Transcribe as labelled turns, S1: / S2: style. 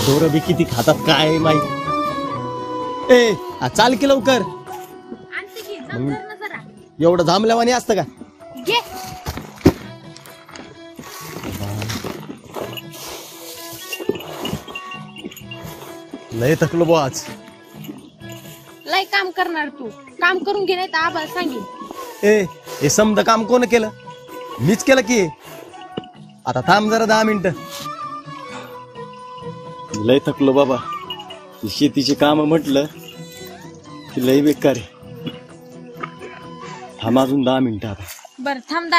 S1: ढोरं बी किती खातात काय माहित. ए चाल की लवकर. एवढं झांबल्यावानी असतं का? लय थकलो बो आज.
S2: लय काम करणार तू. काम करून घे नाही तर आबाला सांगेन.
S1: हे समद काम कोण केलं? मीच केलं की. आता थांब जरा 10 मिनिटं. लय थकलो बाबा. शेतीची काम म्हटलं की लय बेकार आहे. थांब अजून 10 मिनिटं आता.
S2: बरं थांब.